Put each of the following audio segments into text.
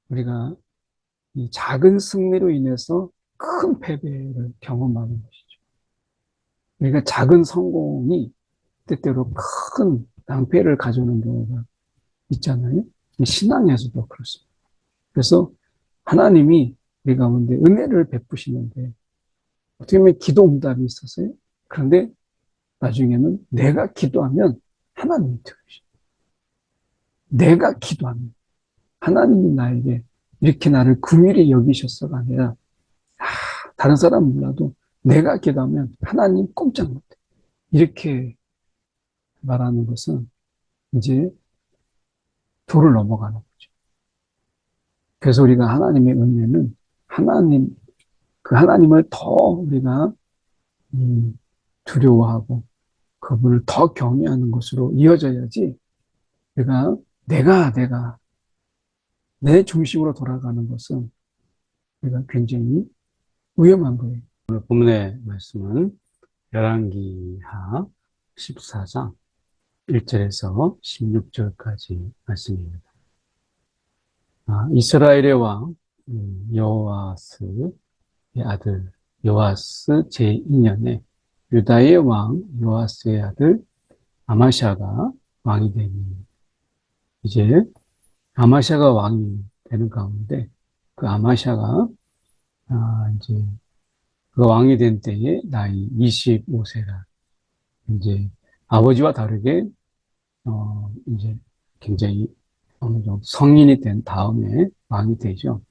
우리가 이 작은 승리로 인해서 큰 패배를 경험하는 것이죠. 우리가 작은 성공이 때때로 큰 낭패를 가져오는 경우가 있잖아요. 신앙에서도 그렇습니다. 그래서 하나님이 우리 가운데 은혜를 베푸시는데 어떻게 보면 기도 응답이 있었어요. 그런데 나중에는 내가 기도하면 하나님이 들으시죠. 내가 기도하면 하나님이 나에게 이렇게 나를 긍휼히 여기셨어가 아니라 다른 사람 몰라도 내가 기도하면 하나님 꼼짝 못해. 이렇게 말하는 것은 이제 도를 넘어가는 거죠. 그래서 우리가 하나님의 은혜는 그 하나님을 더 우리가 두려워하고 그분을 더 경외하는 것으로 이어져야지 내가 내 중심으로 돌아가는 것은 우리가 굉장히 위험한 거예요. 오늘 본문의 말씀은 열왕기하 14장 1절에서 16절까지 말씀입니다. 이스라엘의 왕 여호아스의 아들 요아스 제2년에 유다의 왕 요아스의 아들 아마샤가 왕이 되니 이제 아마샤가 왕이 되는 가운데 그 아마샤가 이제 그 왕이 된 때에 나이 25세라 이제 아버지와 다르게 이제 굉장히 어느 정도 성인이 된 다음에 왕이 되죠.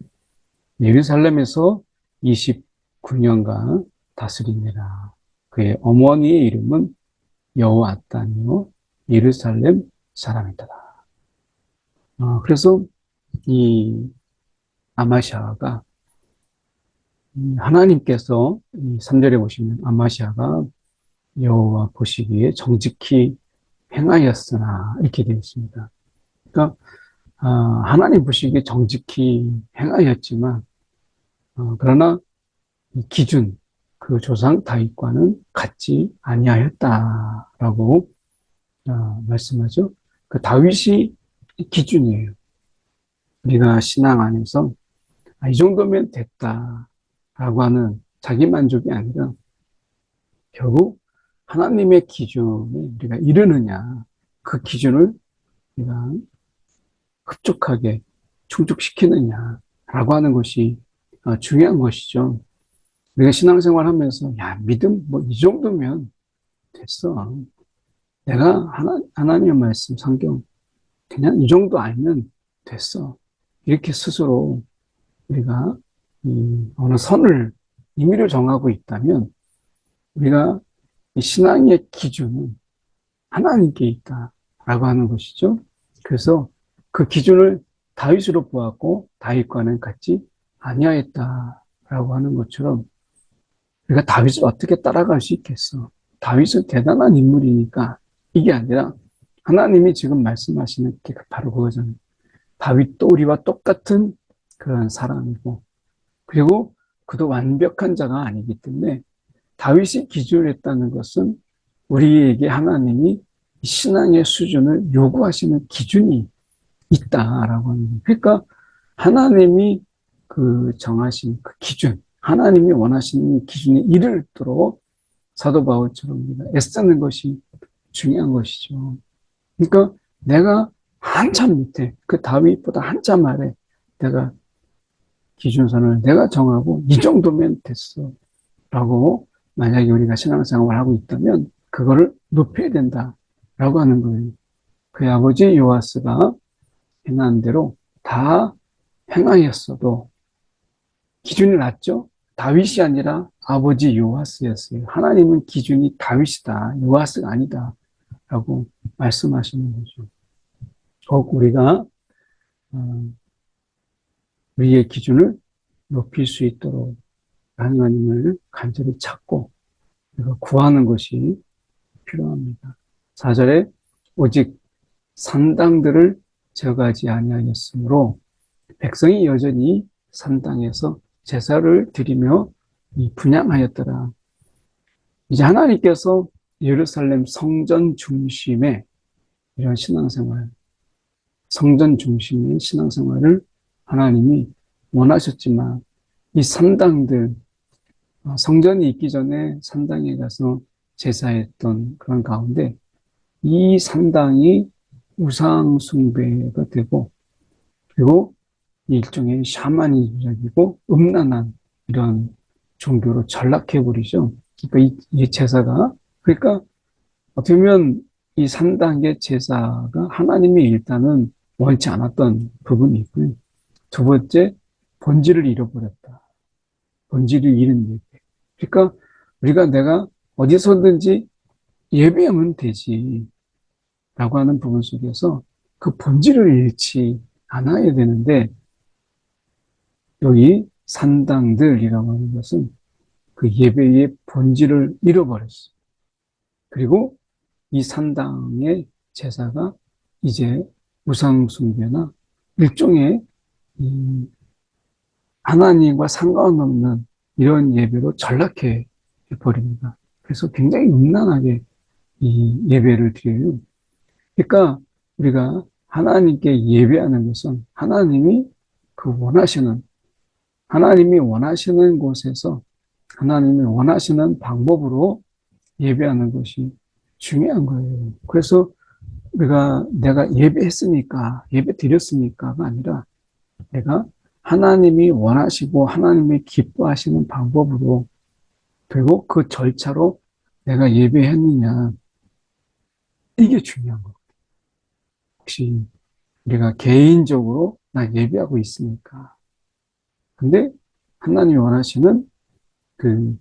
예루살렘에서 29년간 다스리니라. 그의 어머니의 이름은 여호아단이요 예루살렘 사람이더라. 그래서 이 아마샤가 하나님께서 3절에 보시면 아마샤가 여호와 보시기에 정직히 행하였으나 이렇게 되어 있습니다. 그러니까 하나님 보시기에 정직히 행하였지만 그러나 이 기준 그 조상 다윗과는 같지 아니하였다라고 말씀하죠. 그 다윗이 기준이에요. 우리가 신앙 안에서 이 정도면 됐다라고 하는 자기 만족이 아니라 결국 하나님의 기준에 우리가 이르느냐 그 기준을 우리가 흡족하게 충족시키느냐라고 하는 것이 중요한 것이죠. 우리가 신앙생활 하면서 믿음 뭐 이 정도면 됐어. 내가 하나님의 말씀 성경 그냥 이 정도 알면 됐어. 이렇게 스스로 우리가 어느 선을 임의로 정하고 있다면 우리가 신앙의 기준은 하나님께 있다라고 하는 것이죠. 그래서 그 기준을 다윗으로 보았고 다윗과는 같지 아니하였다라고 하는 것처럼 우리가 다윗을 어떻게 따라갈 수 있겠어? 다윗은 대단한 인물이니까 이게 아니라 하나님이 지금 말씀하시는 게 바로 그거잖아요. 다윗도 우리와 똑같은 그런 사람이고 그리고 그도 완벽한 자가 아니기 때문에 다윗이 기준을 했다는 것은 우리에게 하나님이 신앙의 수준을 요구하시는 기준이 있다라고 하는 거예요. 그러니까 하나님이 그 정하신 그 기준, 하나님이 원하시는 기준에 이르도록 사도 바울처럼 우리가 애쓰는 것이 중요한 것이죠. 그러니까 내가 한참 밑에 그 다윗보다 한참 아래 내가 기준선을 내가 정하고 이 정도면 됐어 라고 만약에 우리가 신앙생활을 하고 있다면 그거를 높여야 된다라고 하는 거예요. 그의 아버지 요아스가 행한 대로 다 행하였어도 기준이 낮죠? 다윗이 아니라 아버지 요아스였어요. 하나님은 기준이 다윗이다. 요아스가 아니다. 라고 말씀하시는 거죠. 꼭 우리가 우리의 기준을 높일 수 있도록 하나님을 간절히 찾고 구하는 것이 필요합니다. 4절에 오직 산당들을 제거하지 아니하였으므로 백성이 여전히 산당에서 제사를 드리며 분향하였더라. 이제 하나님께서 예루살렘 성전 중심의 이런 신앙생활, 성전 중심의 신앙생활을 하나님이 원하셨지만 이 산당들, 성전이 있기 전에 산당에 가서 제사했던 그런 가운데 이 산당이 우상 숭배가 되고 그리고 일종의 샤머니즘이고 음란한 이런 종교로 전락해버리죠. 그러니까 이 제사가 그러니까 어떻게 보면 이 산당의 제사가 하나님이 일단은 원치 않았던 부분이 있고요. 두 번째, 본질을 잃어버렸다. 본질을 잃은 예배. 그러니까 우리가 내가 어디서든지 예배하면 되지 라고 하는 부분 속에서 그 본질을 잃지 않아야 되는데 여기 산당들이라고 하는 것은 그 예배의 본질을 잃어버렸어요. 그리고 이 산당의 제사가 이제 우상숭배나 일종의 하나님과 상관없는 이런 예배로 전락해 버립니다. 그래서 굉장히 음란하게 이 예배를 드려요. 그러니까 우리가 하나님께 예배하는 것은 하나님이 원하시는 곳에서 하나님이 원하시는 방법으로 예배하는 것이 중요한 거예요. 그래서 내가 예배했으니까, 예배 드렸으니까가 아니라 내가 하나님이 원하시고 하나님이 기뻐하시는 방법으로 그리고 그 절차로 내가 예배했느냐 이게 중요한 거예요. 혹시 우리가 개인적으로 나 예배하고 있으니까 근데 하나님이 원하시는 그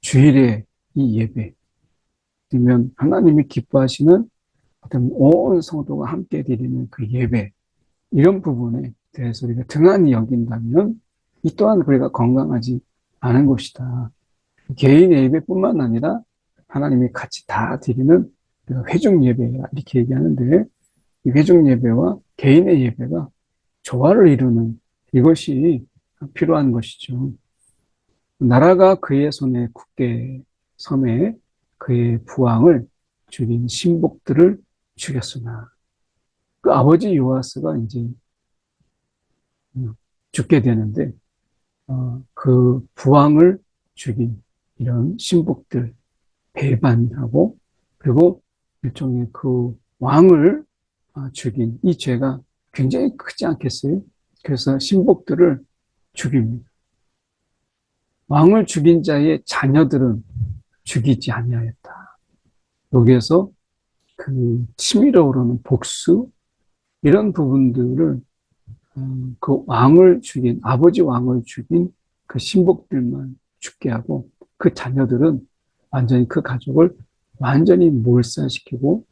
주일에 이 예배 아니면 하나님이 기뻐하시는 어떤 온 성도가 함께 드리는 그 예배 이런 부분에 대해서 우리가 등한히 여긴다면 이 또한 우리가 건강하지 않은 것이다. 개인의 예배뿐만 아니라 하나님이 같이 다 드리는 회중 예배 이렇게 얘기하는데 이 회중 예배와 개인의 예배가 조화를 이루는 이것이 필요한 것이죠. 나라가 그의 손에 굳게 섬에 그의 부왕을 죽인 신복들을 죽였으나 그 아버지 요아스가 이제 죽게 되는데 그 부왕을 죽인 이런 신복들 배반하고 그리고 일종의 그 왕을 죽인 이 죄가 굉장히 크지 않겠어요? 그래서 신복들을 죽입니다. 왕을 죽인 자의 자녀들은 죽이지 아니하였다. 여기에서 그 치밀어 오르는 복수 이런 부분들을 그 아버지 왕을 죽인 그 신복들만 죽게 하고 그 자녀들은 완전히 그 가족을 완전히 몰살시키고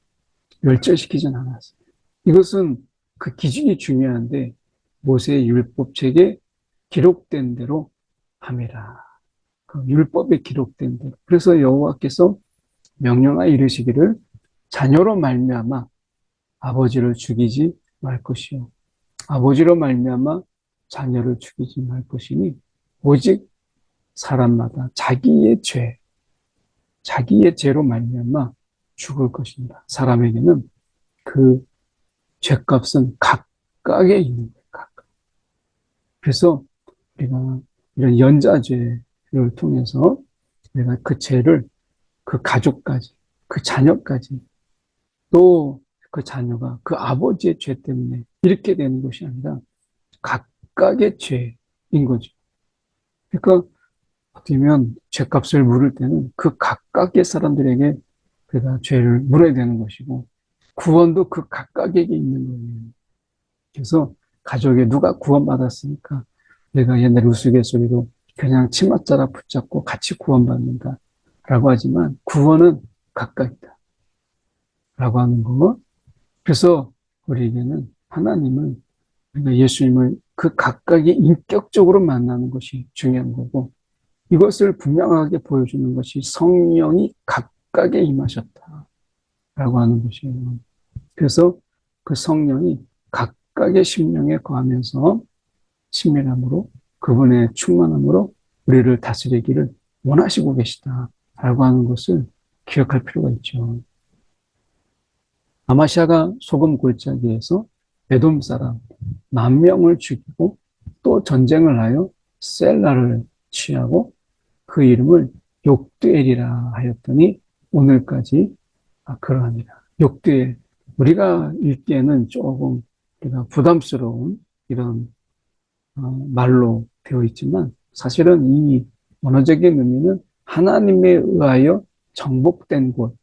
멸절시키진 않았어요. 이것은 그 기준이 중요한데 모세의 율법책에 기록된 대로 함이라. 그 율법에 기록된 대로. 그래서 여호와께서 명령하여 이르시기를 자녀로 말미암아 아버지를 죽이지 말 것이요 아버지로 말미암아 자녀를 죽이지 말 것이니 오직 사람마다 자기의 죄로 말미암아 죽을 것입니다. 사람에게는 그 죄값은 각각에 있는 거예요. 각각. 그래서 우리가 이런 연자죄를 통해서 우리가 그 죄를 그 가족까지, 그 자녀까지 또 그 자녀가 그 아버지의 죄 때문에 이렇게 되는 것이 아니라 각각의 죄인 거죠. 그러니까 어떻게 보면 죄값을 물을 때는 그 각각의 사람들에게 그가 죄를 물어야 되는 것이고 구원도 그 각각에게 있는 거예요. 그래서 가족에 누가 구원받았으니까 내가 옛날 우스갯소리로 그냥 치맛자락 붙잡고 같이 구원받는다 라고 하지만 구원은 각각이다 라고 하는 거. 그래서 우리에게는 하나님은 우리가 예수님을 그 각각이 인격적으로 만나는 것이 중요한 거고 이것을 분명하게 보여주는 것이 성령이 각각에 임하셨다라고 하는 것이에요. 그래서 그 성령이 각각의 심령에 거하면서 친밀함으로 그분의 충만함으로 우리를 다스리기를 원하시고 계시다라고 하는 것을 기억할 필요가 있죠. 아마시아가 소금 골짜기에서 에돔 사람 만명을 죽이고 또 전쟁을 하여 셀라를 취하고 그 이름을 욕두엘이라 하였더니 오늘까지 그러하니라. 욕두엘. 우리가 읽기에는 조금 우리가 부담스러운 이런 말로 되어 있지만 사실은 이 원어적인 의미는 하나님에 의하여 정복된 곳,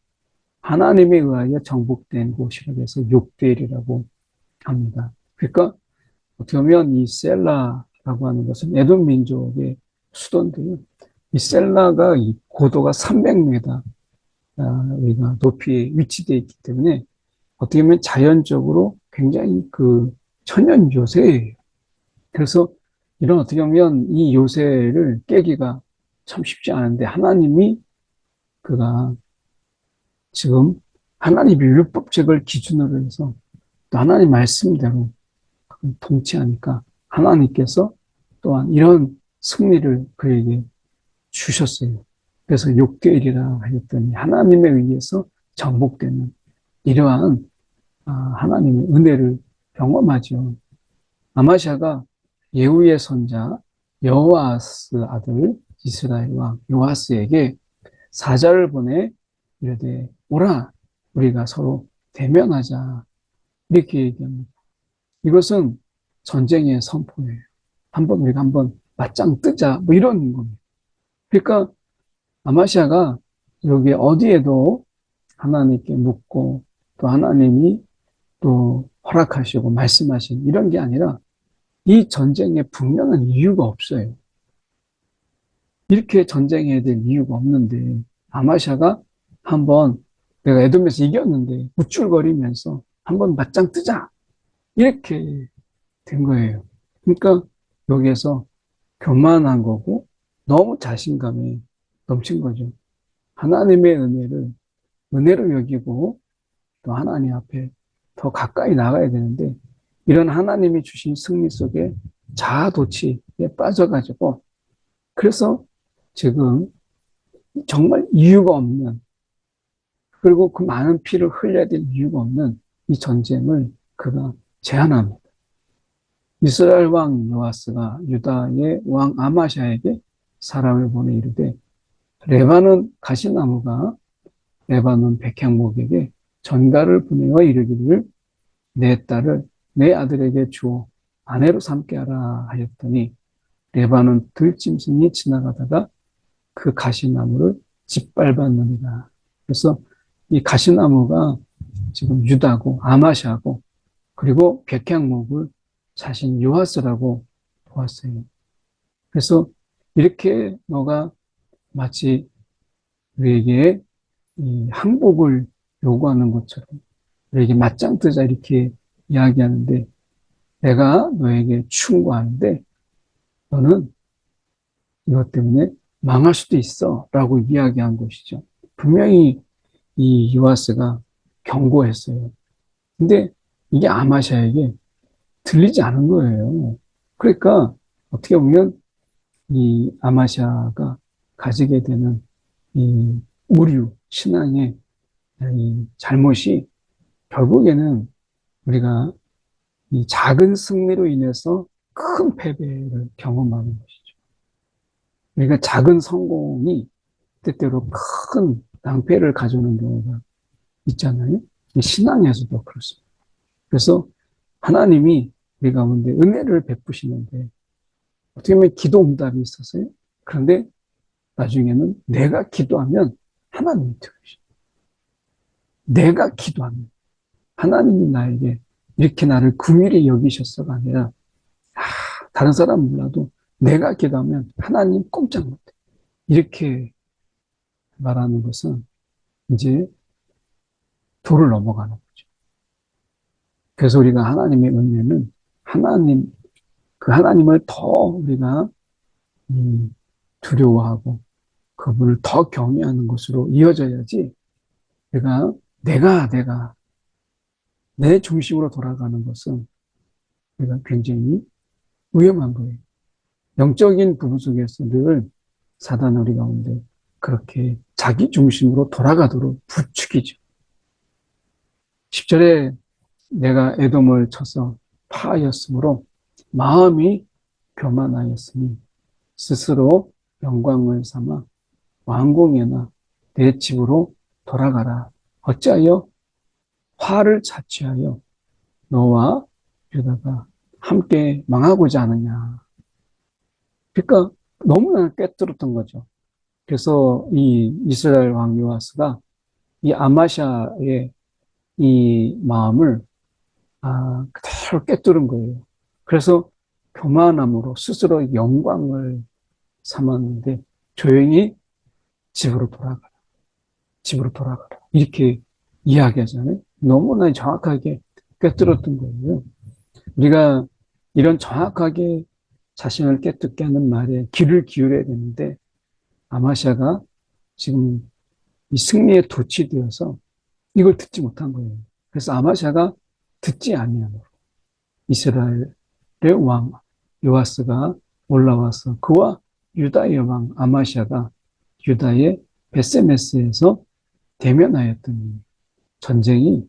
하나님에 의하여 정복된 곳이라고 해서 욕두엘이라고 합니다. 그러니까 어떻게 보면 이 셀라라고 하는 것은 에돔 민족의 수도인데요. 이 셀라가 이 고도가 300m 우리가 높이에 위치되어 있기 때문에 어떻게 보면 자연적으로 굉장히 그 천연 요새예요. 그래서 이런 어떻게 보면 이 요새를 깨기가 참 쉽지 않은데 하나님이 그가 지금 하나님의 율법책을 기준으로 해서 또 하나님 말씀대로 통치하니까 하나님께서 또한 이런 승리를 그에게 주셨어요. 그래서 욕되리라 하였더니 하나님에 의해서 정복되는 이러한 하나님의 은혜를 경험하죠. 아마샤가 예후의 손자 여호아스 아들 이스라엘 왕 요아스에게 사자를 보내 이르되 오라 우리가 서로 대면하자 이렇게 얘기합니다. 이것은 전쟁의 선포예요. 우리가 한번 맞짱 뜨자 뭐 이런 겁니다. 그러니까 아마시아가 여기 어디에도 하나님께 묻고 또 하나님이 또 허락하시고 말씀하신 이런 게 아니라 이 전쟁에 분명한 이유가 없어요. 이렇게 전쟁해야 될 이유가 없는데 아마샤가 한번 내가 에돔에서 이겼는데 우쭐거리면서 한번 맞짱 뜨자 이렇게 된 거예요. 그러니까 여기에서 교만한 거고 너무 자신감이 넘친 거죠. 하나님의 은혜로 여기고 또 하나님 앞에 더 가까이 나가야 되는데 이런 하나님이 주신 승리 속에 자아도취에 빠져가지고 그래서 지금 정말 이유가 없는 그리고 그 많은 피를 흘려야 될 이유가 없는 이 전쟁을 그가 제안합니다. 이스라엘 왕 요아스가 유다의 왕 아마샤에게 사람을 보내 이르되 레바논 가시나무가 레바논 백향목에게 전가를 보내어 이르기를 내 딸을 내 아들에게 주어 아내로 삼게 하라 하였더니 레바논 들짐승이 지나가다가 그 가시나무를 짓밟았느니라. 그래서 이 가시나무가 지금 유다고 아마샤고 그리고 백향목을 자신 요아스라고 보았어요. 그래서 이렇게 너가 마치 우리에게 이 항복을 요구하는 것처럼 우리에게 맞짱 뜨자 이렇게 이야기하는데 내가 너에게 충고하는데 너는 이것 때문에 망할 수도 있어 라고 이야기한 것이죠. 분명히 이 요아스가 경고했어요. 근데 이게 아마샤에게 들리지 않은 거예요. 그러니까 어떻게 보면 이 아마샤가 가지게 되는 이 오류, 신앙의 이 잘못이 결국에는 우리가 이 작은 승리로 인해서 큰 패배를 경험하는 것이죠. 우리가 작은 성공이 때때로 큰 낭패를 가져오는 경우가 있잖아요. 신앙에서도 그렇습니다. 그래서 하나님이 우리 가운데 은혜를 베푸시는데 어떻게 보면 기도 응답이 있었어요. 그런데 나중에는 내가 기도하면 하나님이 들으시죠. 내가 기도하면 하나님이 나에게 이렇게 나를 긍휼히 여기셨어가 아니라 다른 사람 몰라도 내가 기도하면 하나님 꼼짝 못해. 이렇게 말하는 것은 이제 도를 넘어가는 거죠. 그래서 우리가 하나님의 은혜는 그 하나님을 더 우리가 두려워하고 그분을 더 경외하는 것으로 이어져야지 내가 내 중심으로 돌아가는 것은 우리가 굉장히 위험한 거예요. 영적인 부부 속에서 늘 사단은 우리 가운데 그렇게 자기 중심으로 돌아가도록 부추기죠. 10절에 내가 에돔을 쳐서 파하였으므로 마음이 교만하였으니 스스로 영광을 삼아 왕궁에나 내 집으로 돌아가라. 어찌하여 화를 자취하여 너와 유다가 함께 망하고자 하느냐. 그러니까 너무나 꿰뚫었던 거죠. 그래서 이 이스라엘 왕 요아스가 이 아마샤의 이 마음을 그대로 꿰뚫은 거예요. 그래서 교만함으로 스스로 영광을 삼았는데 조용히 집으로 돌아가라. 집으로 돌아가라. 이렇게 이야기하잖아요. 너무나 정확하게 꿰뚫었던 거예요. 우리가 이런 정확하게 자신을 깨닫게 하는 말에 귀를 기울여야 되는데 아마샤가 지금 이 승리에 도취되어서 이걸 듣지 못한 거예요. 그래서 아마샤가 듣지 아니하므로 이스라엘의 왕 요아스가 올라와서 그와 유다의 왕 아마샤가 유다의 베세메스에서 대면하였더니 전쟁이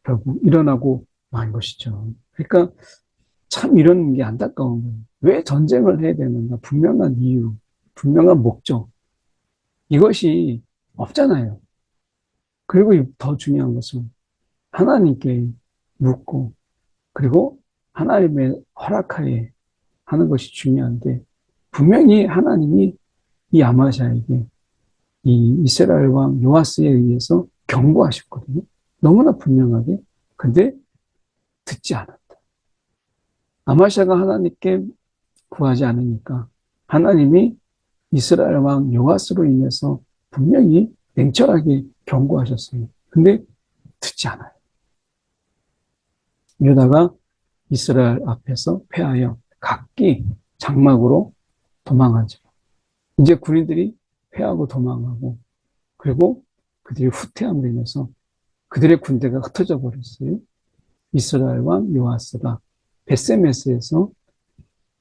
결국 일어나고 만 것이죠. 그러니까 참 이런 게 안타까운 거예요. 왜 전쟁을 해야 되는가? 분명한 이유, 분명한 목적. 이것이 없잖아요. 그리고 더 중요한 것은 하나님께 묻고 그리고 하나님의 허락하에 하는 것이 중요한데 분명히 하나님이 이 아마샤에게 이 이스라엘 왕 요아스에 의해서 경고하셨거든요. 너무나 분명하게. 근데 듣지 않았다. 아마샤가 하나님께 구하지 않으니까 하나님이 이스라엘 왕 요아스로 인해서 분명히 냉철하게 경고하셨어요. 근데 듣지 않아요. 유다가 이스라엘 앞에서 패하여 각기 장막으로 도망하죠. 이제 군인들이 패하고 도망하고 그리고 그들이 후퇴함으로 인해서 그들의 군대가 흩어져 버렸어요. 이스라엘 왕 요아스가 베세메스에서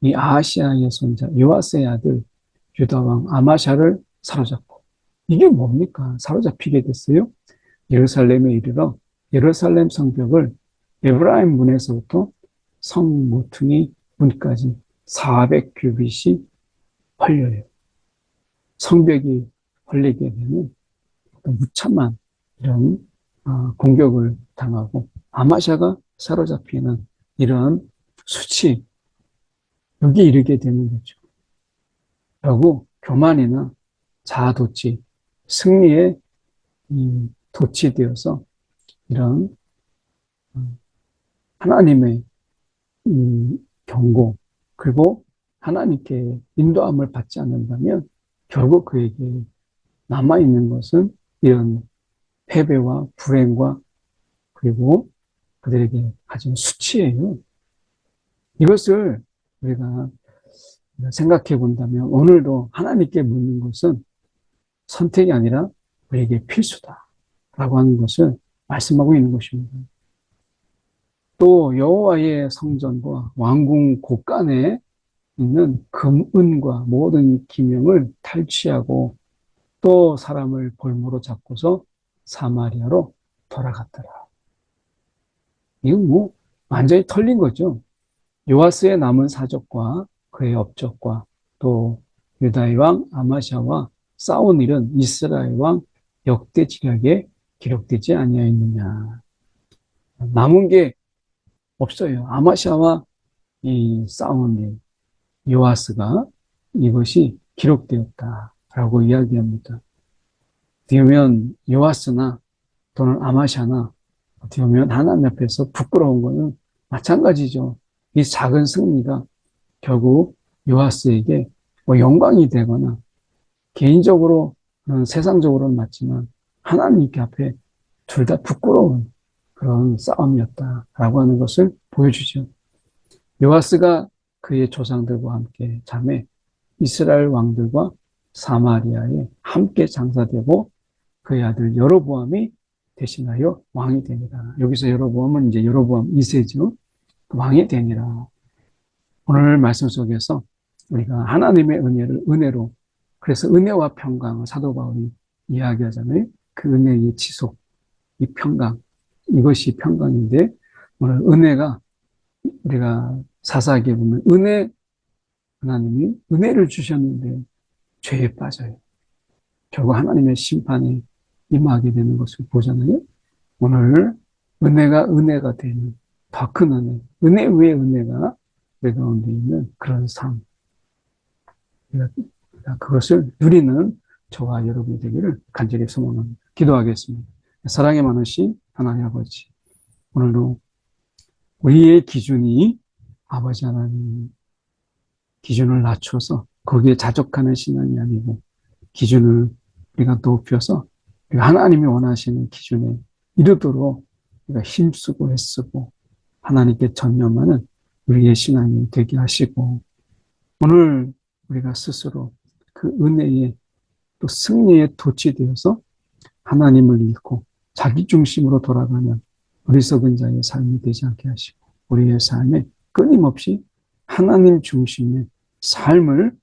이 아하시아의 손자 요아스의 아들 유다 왕 아마샤를 사로잡고 이게 뭡니까? 사로잡히게 됐어요. 예루살렘에 이르러 예루살렘 성벽을 에브라임 문에서부터 성 모퉁이 문까지 400규빗이 헐려요. 성벽이 헐리게 되는 무참한 이런 공격을 당하고 아마샤가 사로잡히는 이런 수치 여기 이르게 되는 거죠. 결국 교만이나 자아도취, 승리에 도취되어서 이런 하나님의 경고 그리고 하나님께 인도함을 받지 않는다면 결국 그에게 남아있는 것은 이런 패배와 불행과 그리고 그들에게 가진 수치예요. 이것을 우리가 생각해 본다면 오늘도 하나님께 묻는 것은 선택이 아니라 우리에게 필수다라고 하는 것을 말씀하고 있는 것입니다. 또 여호와의 성전과 왕궁 곳간에 있는 금, 은과 모든 기명을 탈취하고 또 사람을 볼모로 잡고서 사마리아로 돌아갔더라. 이건 뭐 완전히 털린 거죠. 요아스의 남은 사적과 그의 업적과 또 유다의 왕 아마샤와 싸운 일은 이스라엘 왕 역대지략에 기록되지 아니하였느냐. 남은 게 없어요. 아마샤와 이 싸운 일, 요아스가 이것이 기록되었다라고 이야기합니다. 어떻게 보면 요아스나 또는 아마샤나 어떻게 보면 하나님 앞에서 부끄러운 것은 마찬가지죠. 이 작은 승리가 결국 요아스에게 뭐 영광이 되거나 개인적으로 세상적으로는 맞지만 하나님께 앞에 둘 다 부끄러운 그런 싸움이었다라고 하는 것을 보여주죠. 요아스가 그의 조상들과 함께 잠에 이스라엘 왕들과 사마리아에 함께 장사되고 그의 아들 여로보암이 대신하여 왕이 되니라. 여기서 여로보암은 이제 여로보암 2세죠. 왕이 되니라. 오늘 말씀 속에서 우리가 하나님의 은혜로 그래서 은혜와 평강을 사도 바울이 이야기하잖아요. 그 은혜의 지속, 이 평강, 이것이 평강인데 오늘 은혜가 우리가 사사기에 보면 하나님이 은혜를 주셨는데 죄에 빠져요. 결국 하나님의 심판에 임하게 되는 것을 보잖아요. 오늘 은혜가 되는 더 큰 은혜 위에 은혜가 우리 가운데 있는 그런 삶. 그것을 누리는 저와 여러분이 되기를 간절히 소망합니다. 기도하겠습니다. 사랑이 많으신 하나님 아버지, 오늘도 우리의 기준이 아버지 하나님 기준을 낮춰서 거기에 자족하는 신앙이 아니고 기준을 우리가 높여서 우리가 하나님이 원하시는 기준에 이르도록 우리가 힘쓰고 애쓰고 하나님께 전념하는 우리의 신앙이 되게 하시고 오늘 우리가 스스로 그 은혜의 또 승리의 돛이 되어서 하나님을 잃고 자기 중심으로 돌아가는 어리석은 자의 삶이 되지 않게 하시고 우리의 삶에 끊임없이 하나님 중심의 삶을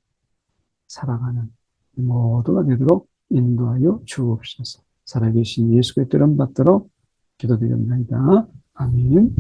살아가는 모두가 되도록 인도하여 주옵소서. 살아계신 예수 그리스도를 받들어 기도드립니다. 아멘.